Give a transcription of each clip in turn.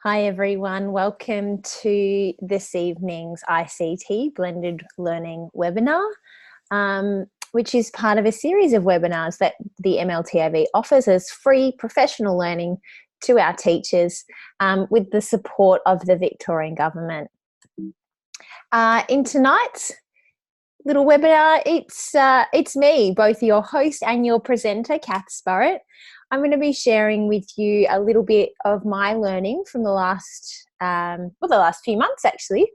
Hi everyone, welcome to this evening's ICT Blended Learning webinar, which is part of a series of webinars that the MLTAV offers as free professional learning to our teachers with the support of the Victorian Government. In tonight's little webinar, it's me, both your host and your presenter, Kath Sparrett. I'm going to be sharing with you a little bit of my learning from the last few months actually,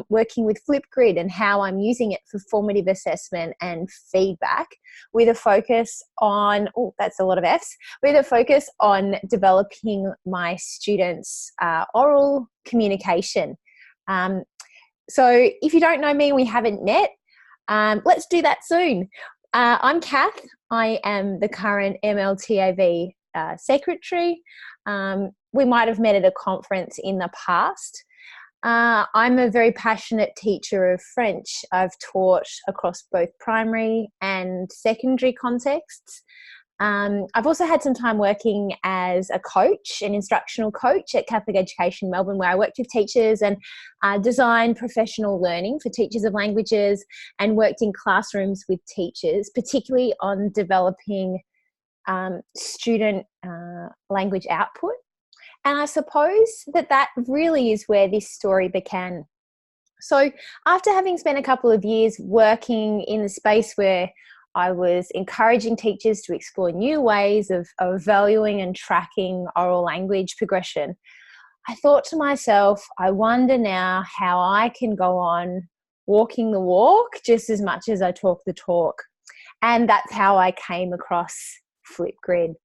working with Flipgrid and how I'm using it for formative assessment and feedback with a focus on, that's a lot of F's, with a focus on developing my students' oral communication. So if you don't know me, we haven't met, let's do that soon. I'm Kath. I am the current MLTAV secretary. We might have met at a conference in the past. I'm a very passionate teacher of French. I've taught across both primary and secondary contexts. I've also had some time working as a coach, an instructional coach at Catholic Education Melbourne, where I worked with teachers and designed professional learning for teachers of languages and worked in classrooms with teachers, particularly on developing student language output. And I suppose that really is where this story began. So after having spent a couple of years working in the space where I was encouraging teachers to explore new ways of valuing and tracking oral language progression, I thought to myself, I wonder now how I can go on walking the walk just as much as I talk the talk. And that's how I came across Flipgrid.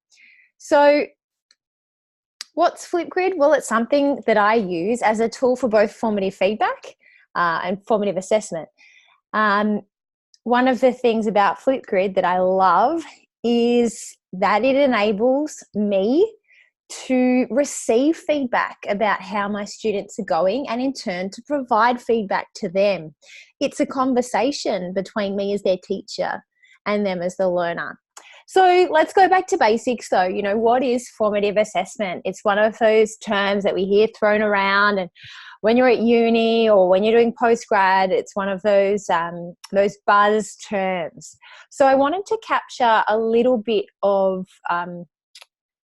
So what's Flipgrid? Well, it's something that I use as a tool for both formative feedback and formative assessment. One of the things about Flipgrid that I love is that it enables me to receive feedback about how my students are going and in turn to provide feedback to them. It's a conversation between me as their teacher and them as the learner. So let's go back to basics though. You know, what is formative assessment? It's one of those terms that we hear thrown around, and when you're at uni or when you're doing postgrad, it's one of those buzz terms. So I wanted to capture a little bit of,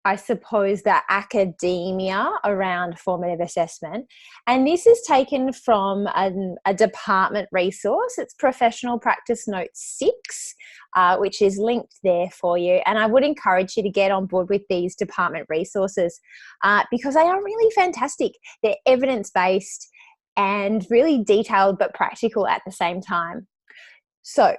I suppose, the academia around formative assessment. And this is taken from a department resource. It's Professional Practice Note 6, which is linked there for you. And I would encourage you to get on board with these department resources because they are really fantastic. They're evidence-based and really detailed but practical at the same time. So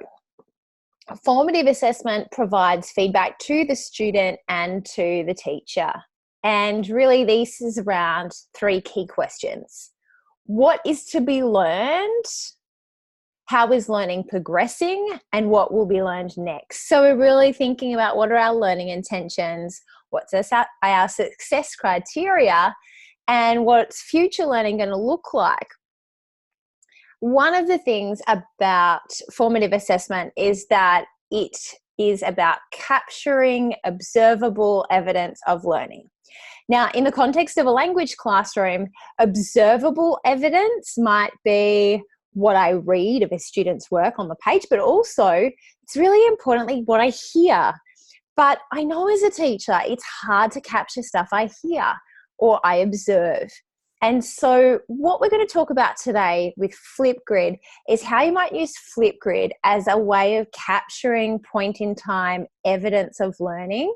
formative assessment provides feedback to the student and to the teacher. And really this is around three key questions. What is to be learned? How is learning progressing? And what will be learned next? So we're really thinking about what are our learning intentions, what's our success criteria, and what's future learning going to look like. One of the things about formative assessment is that it is about capturing observable evidence of learning. Now, in the context of a language classroom, observable evidence might be what I read of a student's work on the page, but also it's really importantly what I hear. But I know as a teacher, it's hard to capture stuff I hear or I observe. And so what we're going to talk about today with Flipgrid is how you might use Flipgrid as a way of capturing point-in-time evidence of learning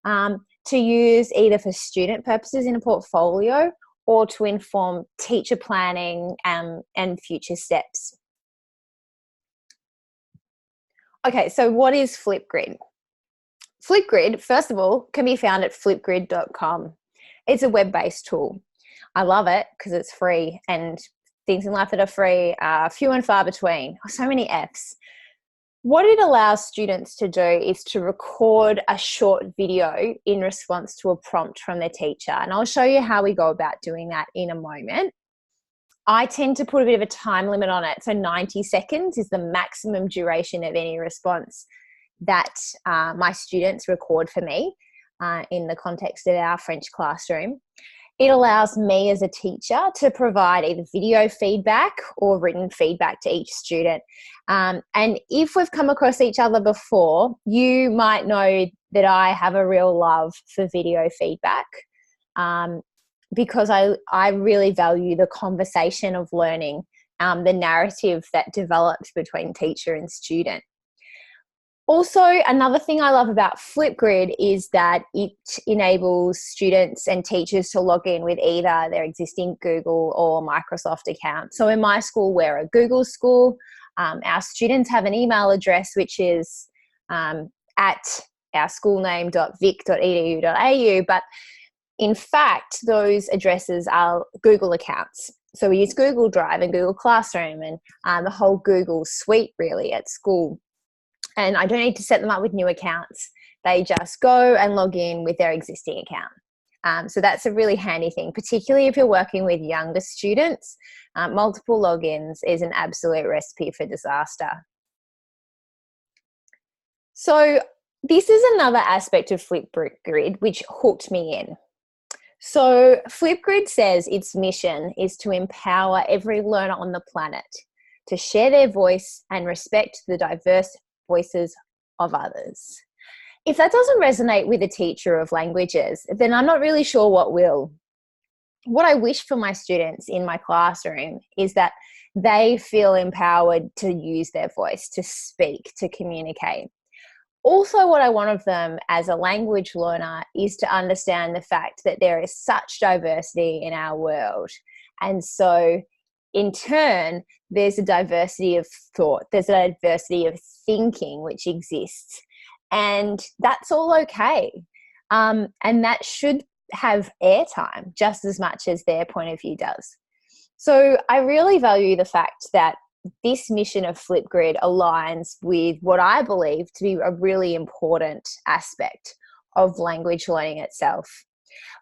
to use either for student purposes in a portfolio or to inform teacher planning and future steps. Okay, so what is Flipgrid? Flipgrid, first of all, can be found at flipgrid.com. It's a web-based tool. I love it because it's free, and things in life that are free are few and far between. So many F's. What it allows students to do is to record a short video in response to a prompt from their teacher. And I'll show you how we go about doing that in a moment. I tend to put a bit of a time limit on it. So 90 seconds is the maximum duration of any response that my students record for me in the context of our French classroom. It allows me as a teacher to provide either video feedback or written feedback to each student. And if we've come across each other before, you might know that I have a real love for video feedback, because I really value the conversation of learning, the narrative that develops between teacher and student. Also, another thing I love about Flipgrid is that it enables students and teachers to log in with either their existing Google or Microsoft account. So in my school, we're a Google school. Our students have an email address, which is at our schoolname.vic.edu.au, but in fact, those addresses are Google accounts. So we use Google Drive and Google Classroom and the whole Google suite really at school. And I don't need to set them up with new accounts. They just go and log in with their existing account. So that's a really handy thing, particularly if you're working with younger students. Multiple logins is an absolute recipe for disaster. So this is another aspect of Flipgrid which hooked me in. So Flipgrid says its mission is to empower every learner on the planet to share their voice and respect the diverse voices of others. If that doesn't resonate with a teacher of languages, then I'm not really sure what will. What I wish for my students in my classroom is that they feel empowered to use their voice, to speak, to communicate. Also, what I want of them as a language learner is to understand the fact that there is such diversity in our world. And so in turn, there's a diversity of thought, there's a diversity of thinking which exists, and that's all okay. And that should have airtime just as much as their point of view does. So I really value the fact that this mission of Flipgrid aligns with what I believe to be a really important aspect of language learning itself.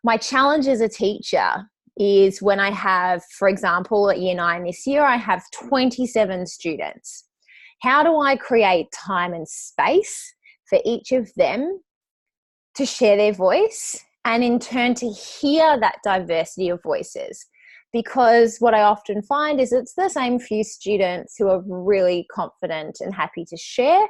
My challenge as a teacher is when I have, for example, at Year 9 this year, I have 27 students. How do I create time and space for each of them to share their voice and in turn to hear that diversity of voices? Because what I often find is it's the same few students who are really confident and happy to share.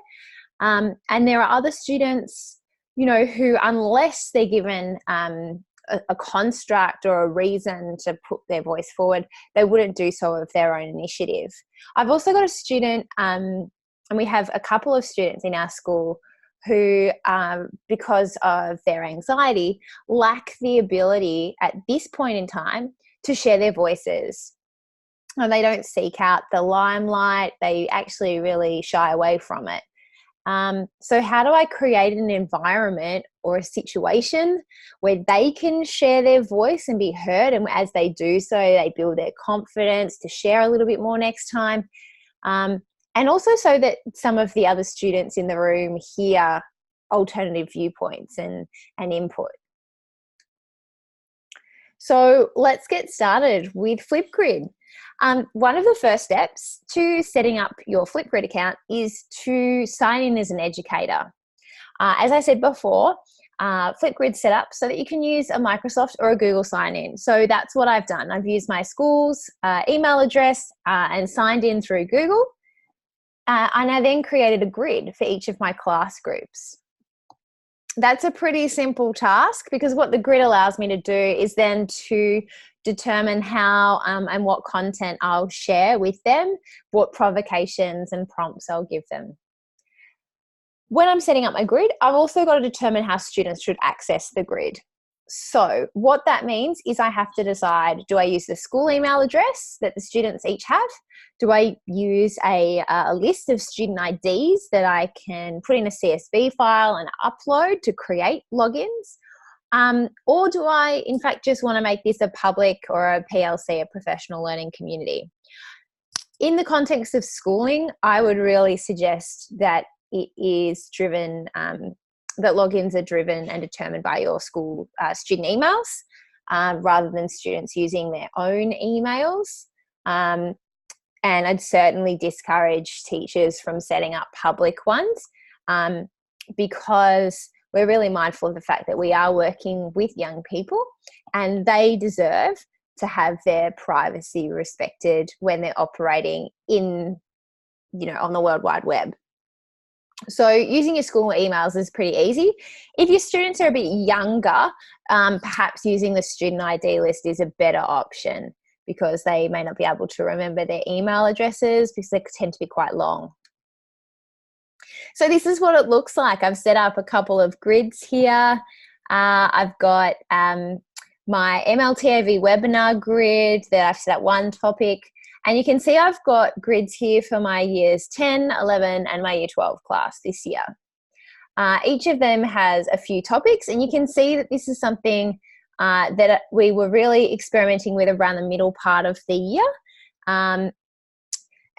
And there are other students, you know, who unless they're given a construct or a reason to put their voice forward, they wouldn't do so of their own initiative. I've also got a student, and we have a couple of students in our school who, because of their anxiety, lack the ability at this point in time to share their voices. And they don't seek out the limelight, they actually really shy away from it. So how do I create an environment or a situation where they can share their voice and be heard, and as they do so, they build their confidence to share a little bit more next time, and also so that some of the other students in the room hear alternative viewpoints and input. So let's get started with Flipgrid. One of the first steps to setting up your Flipgrid account is to sign in as an educator. As I said before, Flipgrid's set up so that you can use a Microsoft or a Google sign-in. So that's what I've done. I've used my school's email address and signed in through Google. And I then created a grid for each of my class groups. That's a pretty simple task, because what the grid allows me to do is then to determine how and what content I'll share with them, what provocations and prompts I'll give them. When I'm setting up my grid, I've also got to determine how students should access the grid. So what that means is I have to decide, do I use the school email address that the students each have? Do I use a list of student IDs that I can put in a CSV file and upload to create logins? Or do I, in fact, just want to make this a public or a PLC, a professional learning community? In the context of schooling, I would really suggest that it is driven, that logins are driven and determined by your school student emails, rather than students using their own emails. And I'd certainly discourage teachers from setting up public ones, because we're really mindful of the fact that we are working with young people and they deserve to have their privacy respected when they're operating in, on the World Wide Web. So using your school emails is pretty easy. If your students are a bit younger, perhaps using the student ID list is a better option because they may not be able to remember their email addresses because they tend to be quite long. So this is what it looks like. I've set up a couple of grids here. I've got my MLTAV webinar grid that I've set up one topic. And you can see I've got grids here for my years 10, 11, and my year 12 class this year. Each of them has a few topics, and you can see that this is something that we were really experimenting with around the middle part of the year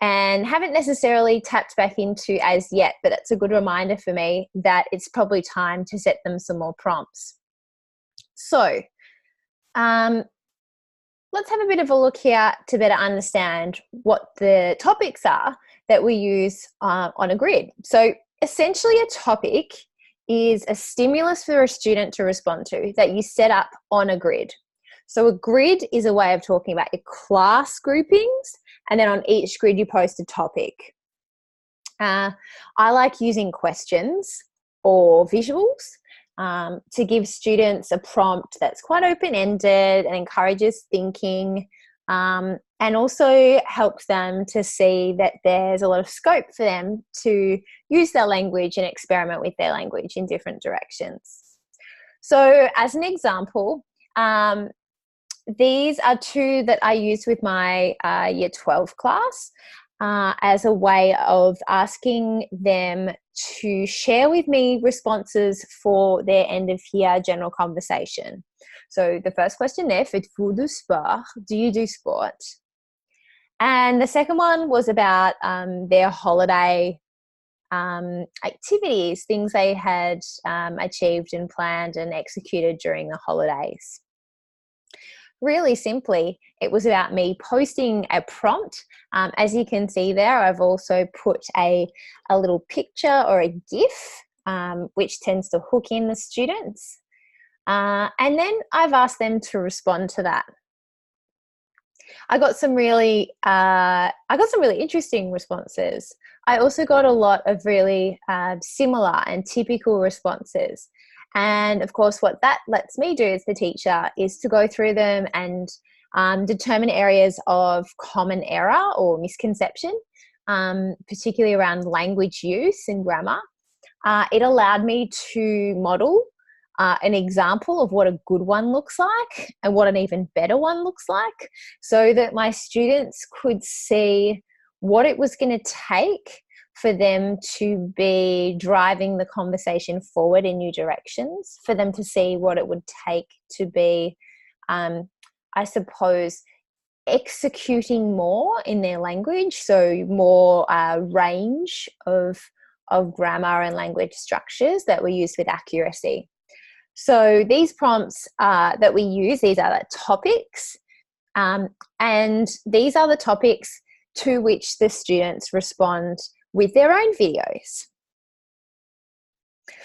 and haven't necessarily tapped back into as yet, but it's a good reminder for me that it's probably time to set them some more prompts. So, let's have a bit of a look here to better understand what the topics are that we use on a grid. So essentially a topic is a stimulus for a student to respond to that you set up on a grid. So a grid is a way of talking about your class groupings, and then on each grid you post a topic. I like using questions or visuals to give students a prompt that's quite open-ended and encourages thinking and also helps them to see that there's a lot of scope for them to use their language and experiment with their language in different directions. So as an example, these are two that I use with my year 12 class as a way of asking them to share with me responses for their end of year general conversation. So the first question there, faites-vous du sport? Do you do sport? And the second one was about their holiday activities, things they had achieved and planned and executed during the holidays. Really simply, it was about me posting a prompt. As you can see there, I've also put a little picture or a GIF, which tends to hook in the students. And then I've asked them to respond to that. I got some really interesting responses. I also got a lot of really similar and typical responses. And of course, what that lets me do as the teacher is to go through them and determine areas of common error or misconception, particularly around language use and grammar. It allowed me to model an example of what a good one looks like and what an even better one looks like, so that my students could see what it was going to take for them to be driving the conversation forward in new directions, for them to see what it would take to be, I suppose, executing more in their language, so more range of grammar and language structures that were used with accuracy. So these prompts that we use, these are the topics, and these are the topics to which the students respond with their own videos.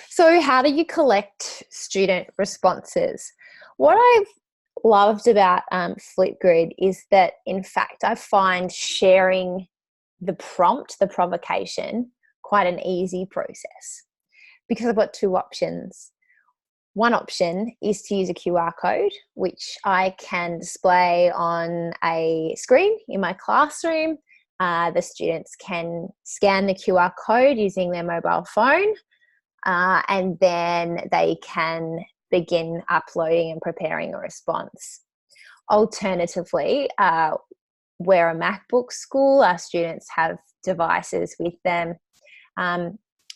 So how do you collect student responses? What I've loved about Flipgrid is that, in fact, I find sharing the prompt, the provocation, quite an easy process because I've got two options. One option is to use a QR code, which I can display on a screen in my classroom. The students can scan the QR code using their mobile phone, and then they can begin uploading and preparing a response. Alternatively, we're a MacBook school. Our students have devices with them.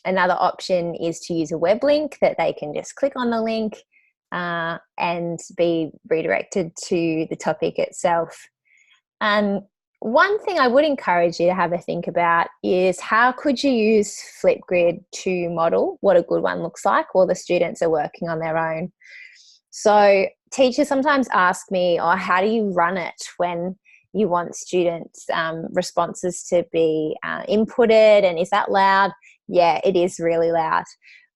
Another option is to use a web link that they can just click on the link and be redirected to the topic itself. One thing I would encourage you to have a think about is how could you use Flipgrid to model what a good one looks like while the students are working on their own. So teachers sometimes ask me, oh, how do you run it when you want students' responses to be inputted, and is that loud? Yeah, it is really loud.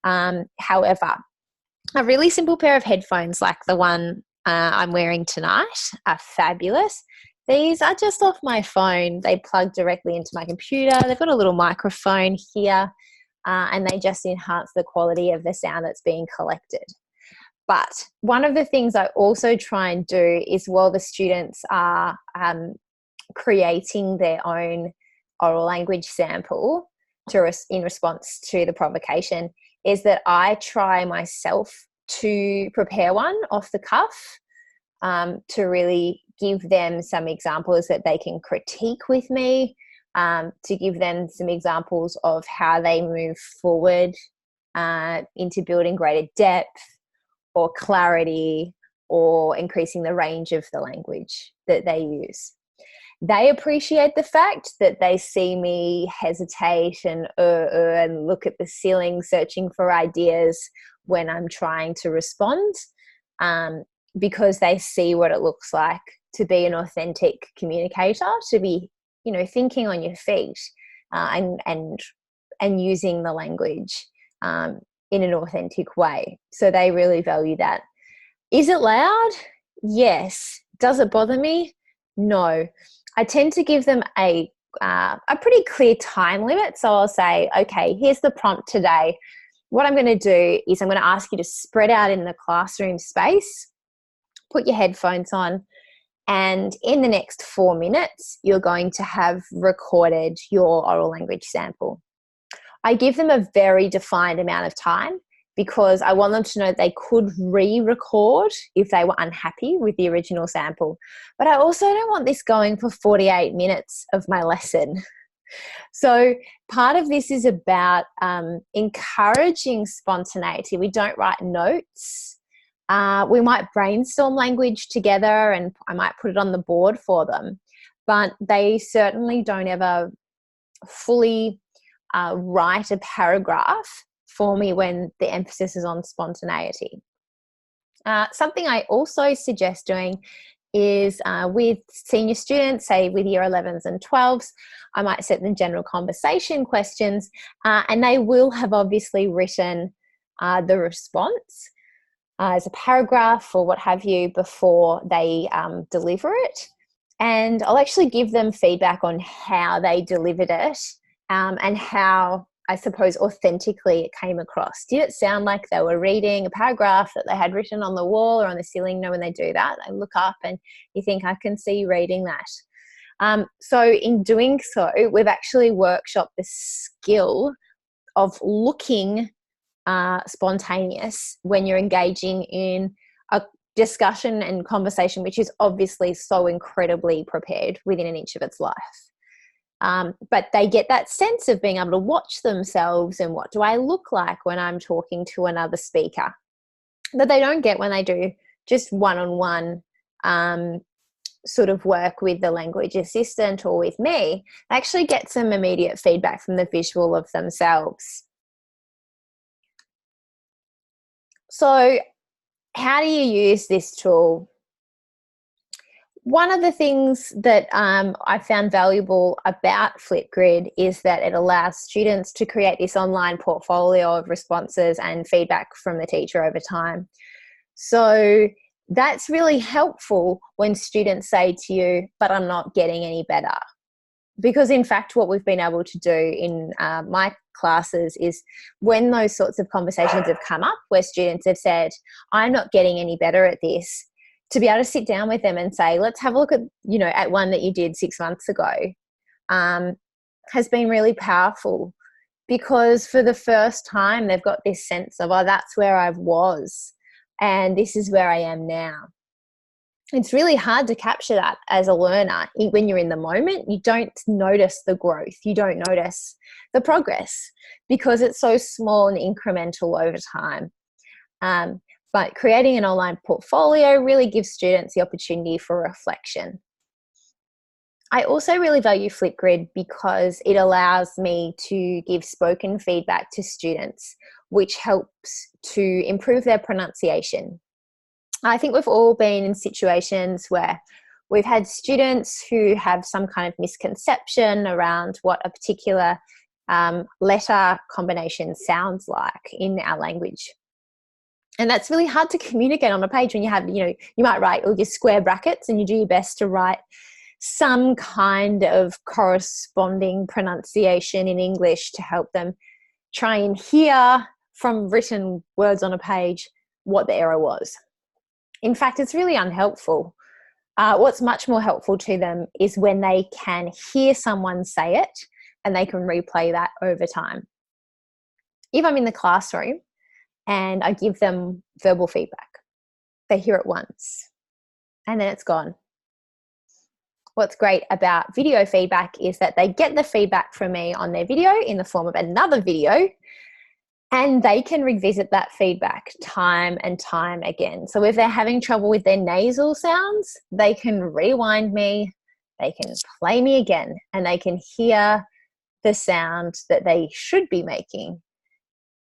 However, A really simple pair of headphones like the one I'm wearing tonight are fabulous. These are just off my phone. They plug directly into my computer. They've got a little microphone here, and they just enhance the quality of the sound that's being collected. But one of the things I also try and do is, while the students are creating their own oral language sample in response to the provocation, is that I try myself to prepare one off the cuff, to really give them some examples that they can critique with me, to give them some examples of how they move forward into building greater depth or clarity or increasing the range of the language that they use. They appreciate the fact that they see me hesitate and look at the ceiling searching for ideas when I'm trying to respond, because they see what it looks like to be an authentic communicator, to be, thinking on your feet, and using the language in an authentic way. So they really value that. Is it loud? Yes. Does it bother me? No. I tend to give them a pretty clear time limit. So I'll say, okay, here's the prompt today. What I'm going to do is I'm going to ask you to spread out in the classroom space, put your headphones on, and in the next 4 minutes, you're going to have recorded your oral language sample. I give them a very defined amount of time, because I want them to know that they could re-record if they were unhappy with the original sample. But I also don't want this going for 48 minutes of my lesson. So part of this is about encouraging spontaneity. We don't write notes. We might brainstorm language together, and I might put it on the board for them. But they certainly don't ever fully write a paragraph for me when the emphasis is on spontaneity. Something I also suggest doing is with senior students, say with year 11s and 12s, I might set them general conversation questions, and they will have obviously written the response as a paragraph or what have you before they deliver it. And I'll actually give them feedback on how they delivered it, and how, I suppose, authentically it came across. Did it sound like they were reading a paragraph that they had written on the wall or on the ceiling? You know, when they do that, they look up and you think, I can see you reading that. So in doing so, we've actually workshopped the skill of looking spontaneous when you're engaging in a discussion and conversation, which is obviously so incredibly prepared within an inch of its life. But they get that sense of being able to watch themselves and what do I look like when I'm talking to another speaker, that they don't get when they do just one-on-one sort of work with the language assistant or with me. They actually get some immediate feedback from the visual of themselves. So how do you use this tool? One of the things that I found valuable about Flipgrid is that it allows students to create this online portfolio of responses and feedback from the teacher over time. So that's really helpful when students say to you, but I'm not getting any better. Because in fact, what we've been able to do in my classes is, when those sorts of conversations have come up where students have said, I'm not getting any better at this, to be able to sit down with them and say, let's have a look at, at one that you did 6 months ago, has been really powerful, because for the first time they've got this sense of, oh, that's where I was and this is where I am now. It's really hard to capture that as a learner. When you're in the moment, you don't notice the growth. You don't notice the progress because it's so small and incremental over time. But creating an online portfolio really gives students the opportunity for reflection. I also really value Flipgrid because it allows me to give spoken feedback to students, which helps to improve their pronunciation. I think we've all been in situations where we've had students who have some kind of misconception around what a particular letter combination sounds like in our language. And that's really hard to communicate on a page when you have, you might write all your square brackets and you do your best to write some kind of corresponding pronunciation in English to help them try and hear from written words on a page what the error was. In fact, it's really unhelpful. What's much more helpful to them is when they can hear someone say it and they can replay that over time. If I'm in the classroom and I give them verbal feedback, they hear it once and then it's gone. What's great about video feedback is that they get the feedback from me on their video in the form of another video, and they can revisit that feedback time and time again. So if they're having trouble with their nasal sounds, they can rewind me, they can play me again, and they can hear the sound that they should be making,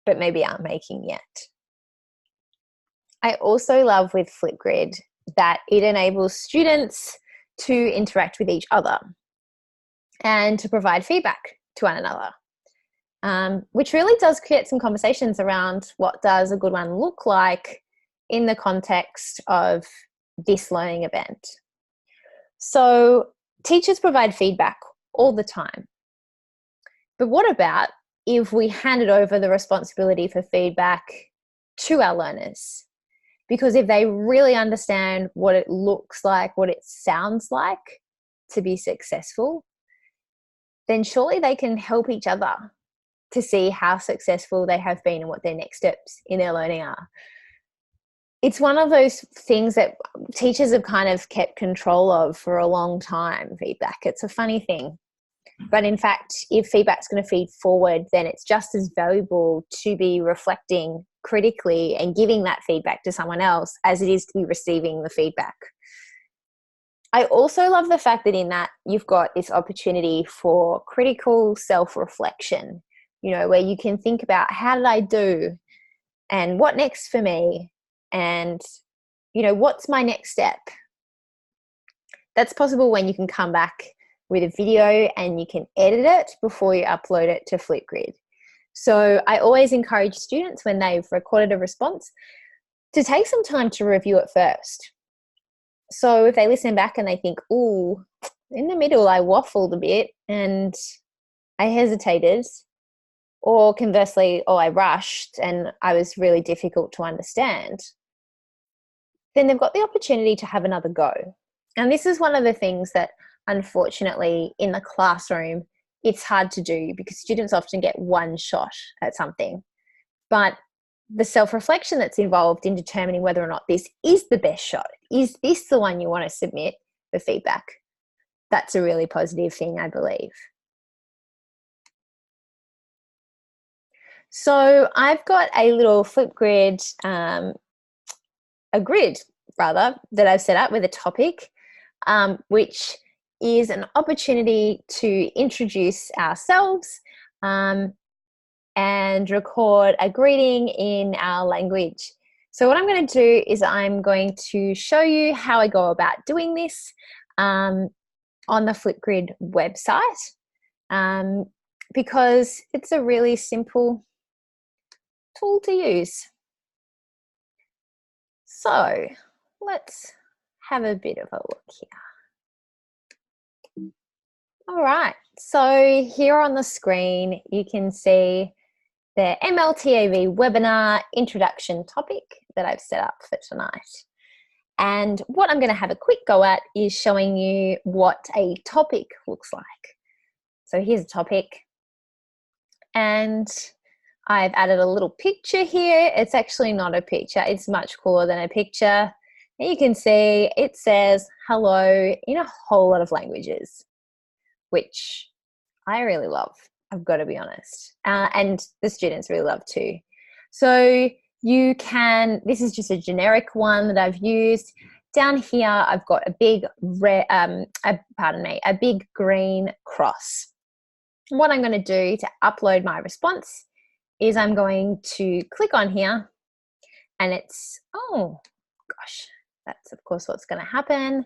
but maybe aren't making yet. I also love with Flipgrid that it enables students to interact with each other and to provide feedback to one another, which really does create some conversations around what does a good one look like in the context of this learning event. So teachers provide feedback all the time. But what about if we handed over the responsibility for feedback to our learners? Because if they really understand what it looks like, what it sounds like to be successful, then surely they can help each other to see how successful they have been and what their next steps in their learning are. It's one of those things that teachers have kind of kept control of for a long time, feedback. It's a funny thing. But in fact, if feedback's going to feed forward, then it's just as valuable to be reflecting critically and giving that feedback to someone else as it is to be receiving the feedback. I also love the fact that in that you've got this opportunity for critical self-reflection, where you can think about how did I do and what next for me and, what's my next step? That's possible when you can come back with a video and you can edit it before you upload it to Flipgrid. So I always encourage students when they've recorded a response to take some time to review it first. So if they listen back and they think, ooh, in the middle I waffled a bit and I hesitated, or conversely, I rushed and I was really difficult to understand, then they've got the opportunity to have another go. And this is one of the things that unfortunately in the classroom it's hard to do because students often get one shot at something. But the self-reflection that's involved in determining whether or not this is the best shot, is this the one you want to submit for feedback? That's a really positive thing, I believe. So I've got a little Flipgrid, a grid rather, that I've set up with a topic, which is an opportunity to introduce ourselves and record a greeting in our language. So what I'm going to do is I'm going to show you how I go about doing this on the Flipgrid website, because it's a really simple tool to use. So let's have a bit of a look here. All right, so here on the screen, you can see the MLTAV webinar introduction topic that I've set up for tonight. And what I'm going to have a quick go at is showing you what a topic looks like. So here's a topic. And I've added a little picture here. It's actually not a picture. It's much cooler than a picture. And you can see it says hello in a whole lot of languages, which I really love, I've got to be honest. And the students really love too. So you can, this is just a generic one that I've used. Down here, I've got a big a big green cross. What I'm going to do to upload my response is I'm going to click on here and it's, oh gosh, that's of course what's going to happen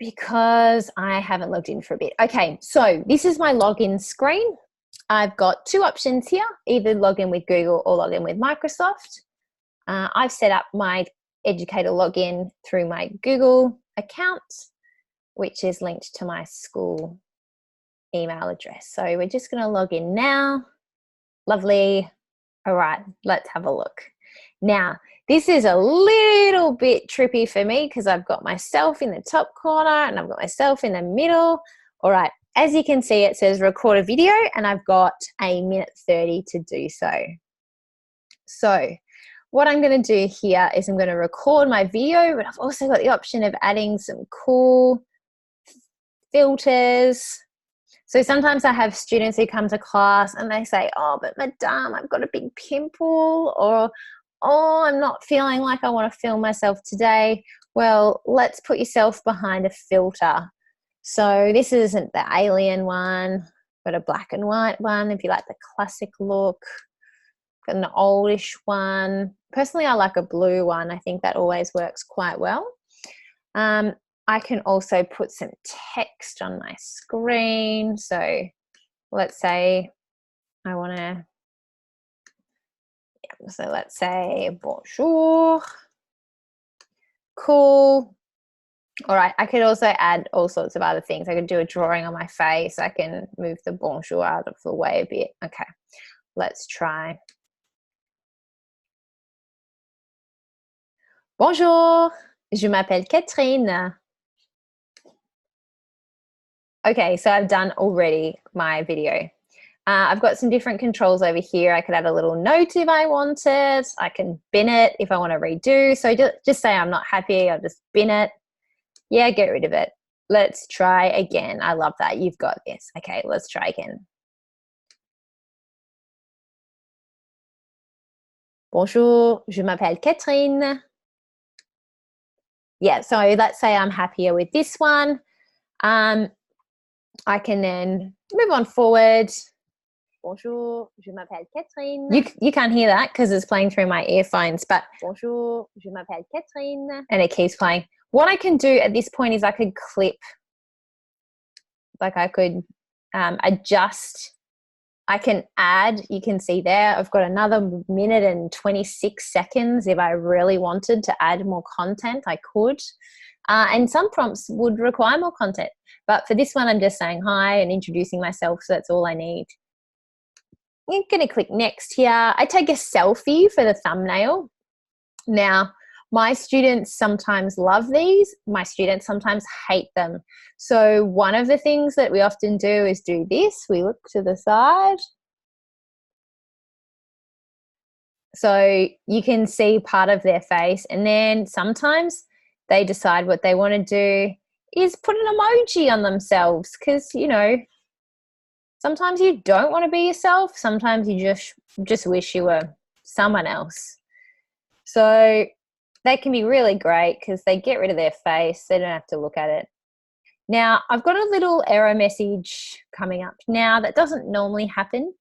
because I haven't logged in for a bit. Okay, so this is my login screen. I've got two options here, either log in with Google or log in with Microsoft. I've set up my educator login through my Google account, which is linked to my school email address. So we're just going to log in now. Lovely. All right, let's have a look. Now, this is a little bit trippy for me because I've got myself in the top corner and I've got myself in the middle. All right, as you can see, it says record a video and I've got 1:30 to do so. So what I'm going to do here is I'm going to record my video, but I've also got the option of adding some cool filters. So sometimes I have students who come to class and they say, oh, but madam, I've got a big pimple, or, oh, I'm not feeling like I want to film myself today. Well, let's put yourself behind a filter. So this isn't the alien one, but a black and white one if you like the classic look. Got an oldish one. Personally, I like a blue one. I think that always works quite well. I can also put some text on my screen. So let's say I want to, so let's say bonjour. Cool. All right, I could also add all sorts of other things. I could do a drawing on my face. I can move the bonjour out of the way a bit. Okay, let's try. Bonjour, je m'appelle Catherine. Okay, so I've done already my video. I've got some different controls over here. I could add a little note if I wanted. I can bin it if I want to redo. So just say I'm not happy. I'll just bin it. Yeah, get rid of it. Let's try again. I love that. You've got this. Okay, let's try again. Bonjour, je m'appelle Catherine. Yeah, so let's say I'm happier with this one. I can then move on forward. Bonjour, je m'appelle Catherine. You can't hear that because it's playing through my earphones, but bonjour, je m'appelle Catherine. And it keeps playing. What I can do at this point is I could clip, like I could adjust. I can add, you can see there, I've got another minute and 26 seconds. If I really wanted to add more content, I could. And some prompts would require more content. But for this one, I'm just saying hi and introducing myself, so that's all I need. I'm going to click next here. I take a selfie for the thumbnail. Now, my students sometimes love these. My students sometimes hate them. So one of the things that we often do is do this. We look to the side. So you can see part of their face. And then sometimes they decide what they want to do is put an emoji on themselves because, you know, sometimes you don't want to be yourself. Sometimes you just wish you were someone else. So they can be really great because they get rid of their face. They don't have to look at it. Now, I've got a little error message coming up now. That doesn't normally happen,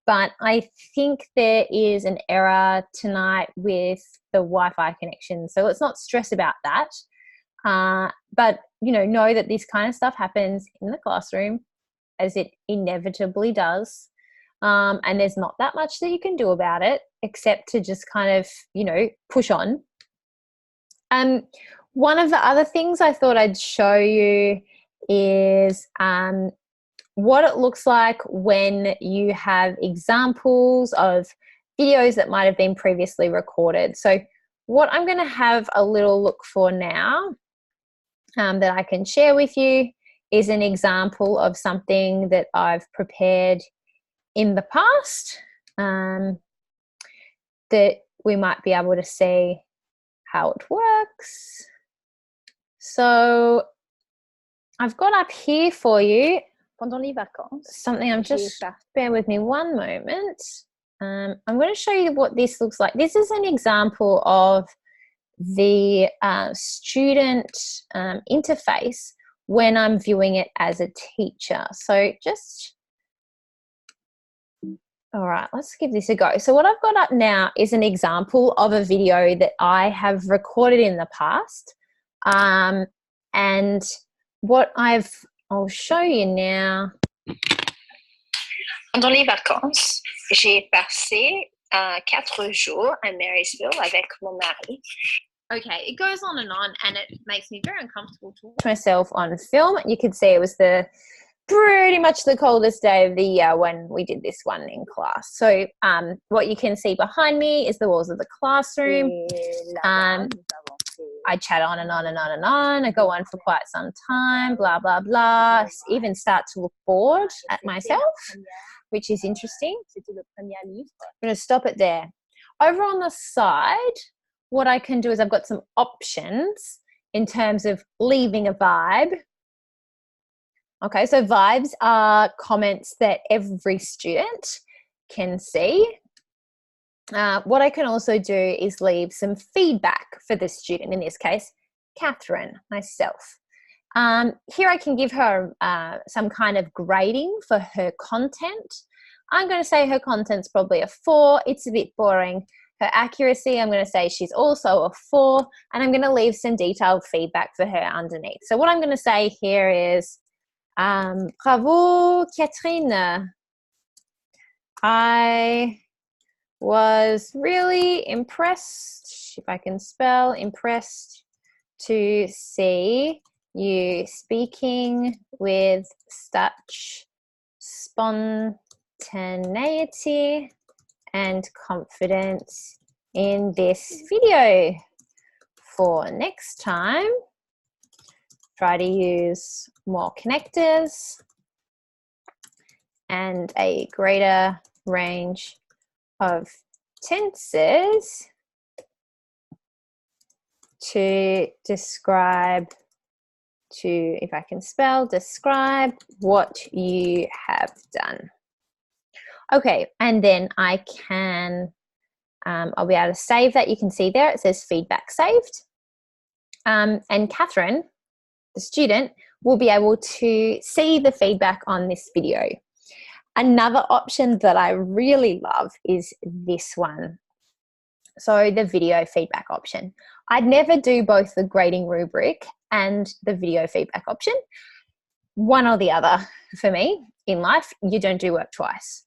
but I think there is an error tonight with the Wi-Fi connection. So let's not stress about that. But, you know that this kind of stuff happens in the classroom, as it inevitably does. And there's not that much that you can do about it except to just kind of, push on. One of the other things I thought I'd show you is what it looks like when you have examples of videos that might have been previously recorded. So what I'm going to have a little look for now that I can share with you is an example of something that I've prepared in the past that we might be able to see how it works. So I've got up here for you something. I'm just, bear with me one moment. I'm going to show you what this looks like. This is an example of the student interface when I'm viewing it as a teacher. So all right, let's give this a go. So what I've got up now is an example of a video that I have recorded in the past. And what I'll show you now. Pendant les vacances, j'ai passé 4 jours à Marysville avec mon mari. Okay, it goes on, and it makes me very uncomfortable to watch myself on film. You could see it was pretty much the coldest day of the year when we did this one in class. So what you can see behind me is the walls of the classroom. I chat on and on and on and on. I go on for quite some time, blah, blah, blah. Even start to look bored at myself, which is interesting. I'm going to stop it there. Over on the side, what I can do is I've got some options in terms of leaving a vibe. Okay, so vibes are comments that every student can see. What I can also do is leave some feedback for the student, in this case, Catherine, myself. Here I can give her some kind of grading for her content. I'm going to say her content's probably a 4. It's a bit boring. Her accuracy, I'm going to say she's also a 4, and I'm going to leave some detailed feedback for her underneath. So what I'm going to say here is, bravo, Catherine. I was really impressed, if I can spell, impressed to see you speaking with such spontaneity and confidence in this video. For next time, try to use more connectors and a greater range of tenses to describe, if I can spell, describe what you have done. Okay, and then I can, I'll be able to save that. You can see there, it says feedback saved. And Catherine, the student, will be able to see the feedback on this video. Another option that I really love is this one. So the video feedback option. I'd never do both the grading rubric and the video feedback option. One or the other for me in life. You don't do work twice,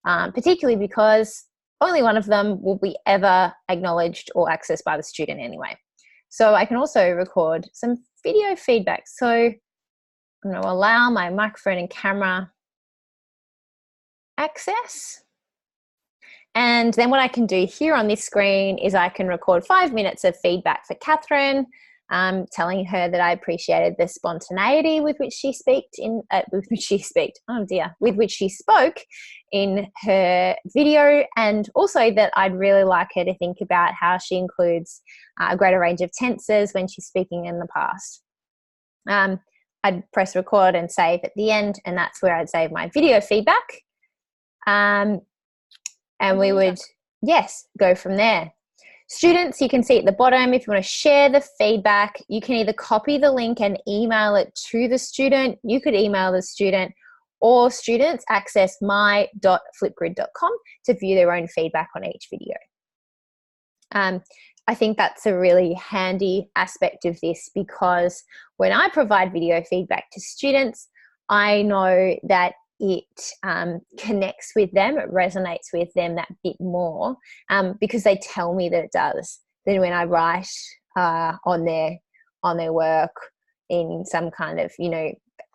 particularly because only one of them will be ever acknowledged or accessed by the student anyway. So I can also record some video feedback. So I'm going to allow my microphone and camera access. And then what I can do here on this screen is I can record 5 minutes of feedback for Catherine, telling her that I appreciated the spontaneity with which she spoke in her video, and also that I'd really like her to think about how she includes a greater range of tenses when she's speaking in the past. I'd press record and save at the end, and that's where I'd save my video feedback. And we would, yes, go from there. Students, you can see at the bottom, if you want to share the feedback, you can either copy the link and email it to the student. You could email the student, or students access my.flipgrid.com to view their own feedback on each video. I think that's a really handy aspect of this, because when I provide video feedback to students, I know that it connects with them, it resonates with them that bit more, because they tell me that it does, than when I write on their work in some kind of,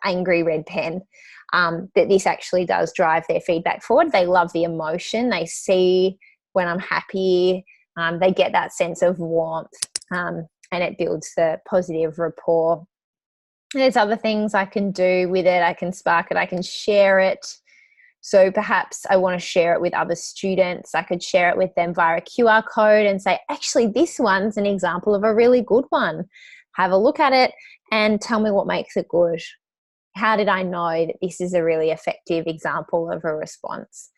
angry red pen, that this actually does drive their feedback forward. They love the emotion. They see when I'm happy. They get that sense of warmth, and it builds the positive rapport. There's other things I can do with it. I can spark it. I can share it. So perhaps I want to share it with other students. I could share it with them via a QR code and say, actually, this one's an example of a really good one. Have a look at it and tell me what makes it good. How did I know that this is a really effective example of a response?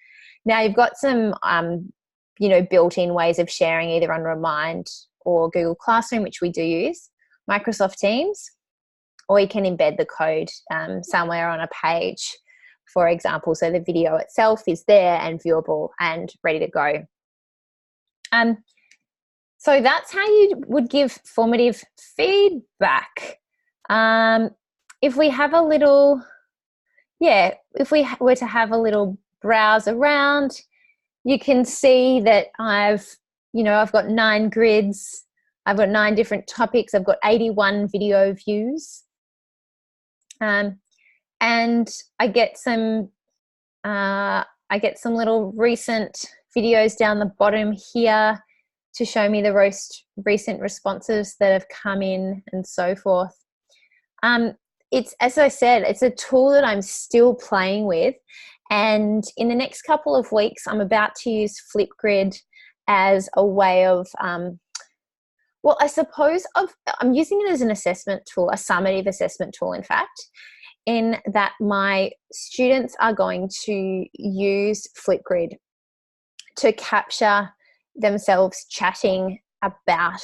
Now you've got some, built-in ways of sharing, either on Remind or Google Classroom, which we do use, Microsoft Teams, or you can embed the code somewhere on a page, for example, so the video itself is there and viewable and ready to go. So that's how you would give formative feedback. If we have a little, if we were to have a little browse around, you can see that I've got 9 grids. I've got 9 different topics. I've got 81 video views. And I get some little recent videos down the bottom here to show me the recent responses that have come in and so forth. It's, as I said, it's a tool that I'm still playing with. And in the next couple of weeks, I'm about to use Flipgrid as a way of, I'm using it as an assessment tool, a summative assessment tool, in fact, in that my students are going to use Flipgrid to capture themselves chatting about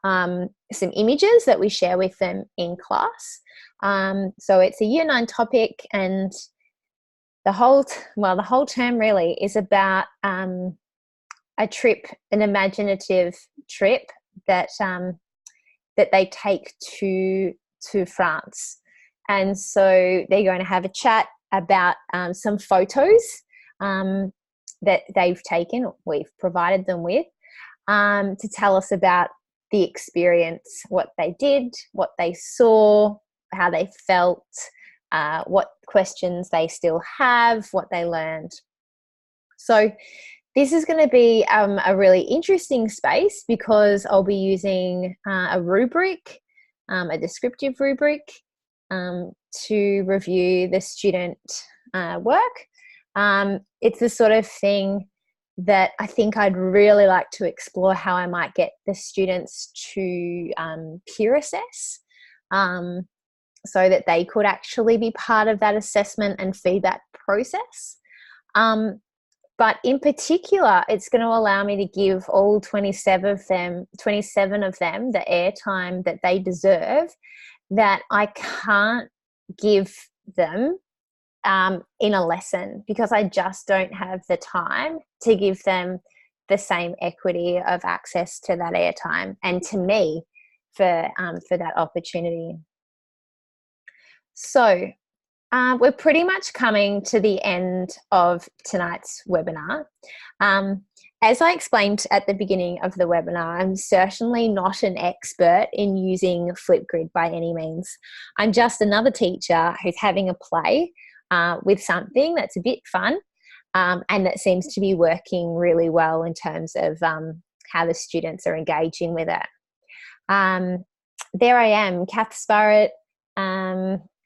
some images that we share with them in class. So it's a Year 9 topic, and the whole term really is about a trip, an imaginative trip that they take to France. And so they're going to have a chat about some photos that they've taken, we've provided them with, to tell us about the experience, what they did, what they saw, how they felt, what questions they still have, what they learned. So this is going to be a really interesting space because I'll be using a rubric, a descriptive rubric, to review the student work. It's the sort of thing that I think I'd really like to explore how I might get the students to peer assess, so that they could actually be part of that assessment and feedback process. But in particular, it's going to allow me to give all 27 of them the airtime that they deserve, that I can't give them in a lesson, because I just don't have the time to give them the same equity of access to that airtime and to me for that opportunity. So we're pretty much coming to the end of tonight's webinar. As I explained at the beginning of the webinar, I'm certainly not an expert in using Flipgrid by any means. I'm just another teacher who's having a play with something that's a bit fun and that seems to be working really well in terms of how the students are engaging with it. There I am, Kath Sparrett.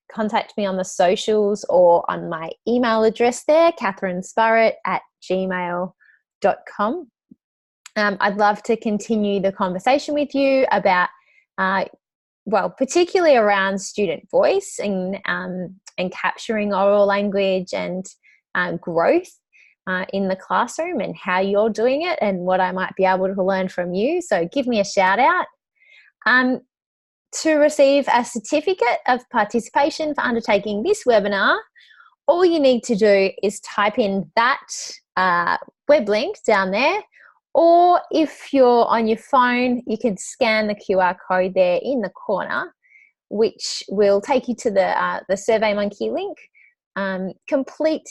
Contact me on the socials or on my email address there, katherinesparrett@gmail.com. I'd love to continue the conversation with you about, particularly around student voice and capturing oral language and growth in the classroom, and how you're doing it and what I might be able to learn from you. So give me a shout out. To receive a certificate of participation for undertaking this webinar, all you need to do is type in that web link down there, or if you're on your phone, you can scan the QR code there in the corner, which will take you to the SurveyMonkey link. Complete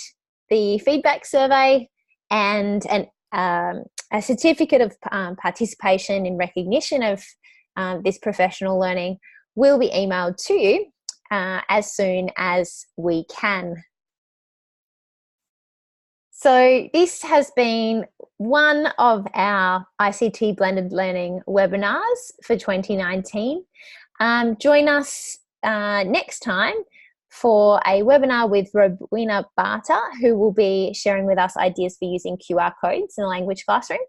the feedback survey, and a certificate of participation in recognition of this professional learning will be emailed to you as soon as we can. So this has been one of our ICT blended learning webinars for 2019. Join us next time for a webinar with Rowena Barter, who will be sharing with us ideas for using QR codes in a language classroom.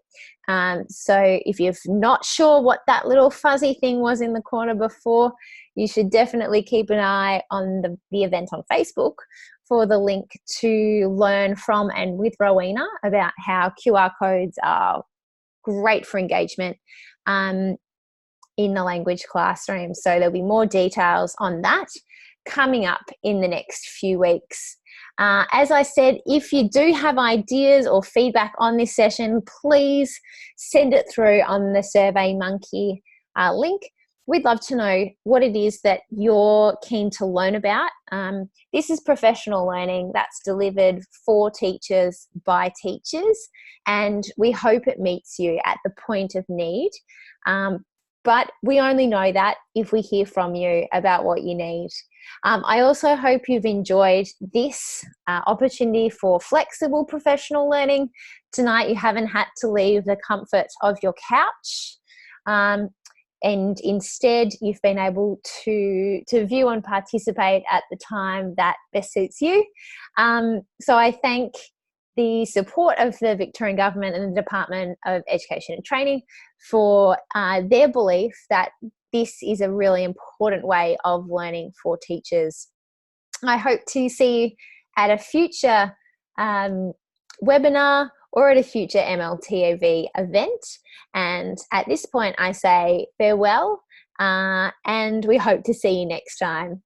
So if you're not sure what that little fuzzy thing was in the corner before, you should definitely keep an eye on the event on Facebook for the link to learn from and with Rowena about how QR codes are great for engagement in the language classroom. So there'll be more details on that coming up in the next few weeks. As I said, if you do have ideas or feedback on this session, please send it through on the SurveyMonkey link. we'd love to know what it is that you're keen to learn about. This is professional learning that's delivered for teachers by teachers, and we hope it meets you at the point of need. But we only know that if we hear from you about what you need. I also hope you've enjoyed this opportunity for flexible professional learning. Tonight you haven't had to leave the comfort of your couch, and instead you've been able to view and participate at the time that best suits you. So I thank the support of the Victorian Government and the Department of Education and Training for their belief that this is a really important way of learning for teachers. I hope to see you at a future webinar or at a future MLTAV event. And at this point, I say farewell, and we hope to see you next time.